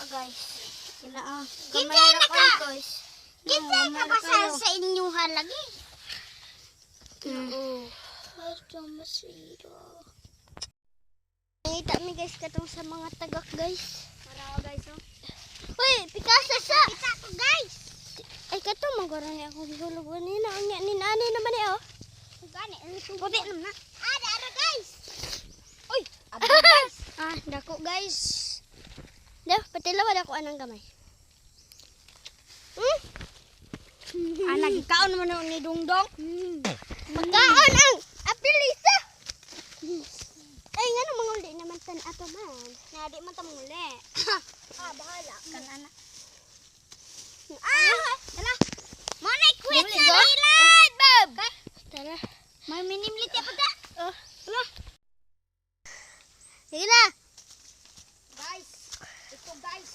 guys. Sila ang Kinsay na ka? guys. Kinsay na kasal sa inyuhan lagi? Basta masira. Nakita mi guys katong sa mga tagak guys. Para guys oh. Uy, pikasa sa. Kita ko guys. Ay kato magoro ni ako gulog ni na nya ni nani naman ni oh. Gani, Puti naman na. Dara guys. Uy, aba guys. Dako guys. Dah, patilaw ako anang gamay. Nagkaon naman ni Dungdong. Magkaon ang apilisa. Ay nga nang manguli naman tan ato man. Nadi man ta muli. Bahala Kan anak. Tara. Mo na quit Muli, na go. nilad, Bob. Tara. May minimlit ya pagka. Hala. Sige na. Guys, ito guys.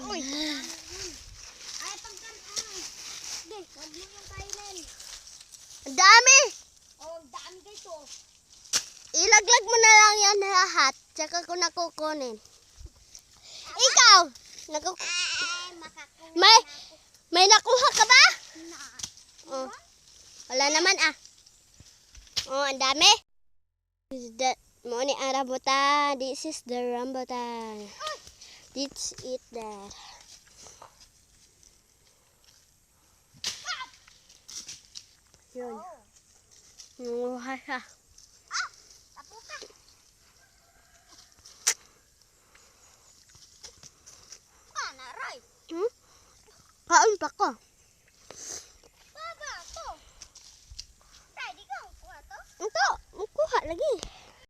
Uy. Ay pagkan Guys, wag mo yung kainin. Ang dami. Oh, daan guys oh. Ilaglag mo na lang yan lahat. Tsaka ko nakukunin. Ikaw. Makakuha May nakuha ka ba? na. Oh. Wala naman Oh, ang dami. Mo ni ang rambutan. This is the rambutan. Let's eat that. Yun. Nanguha siya.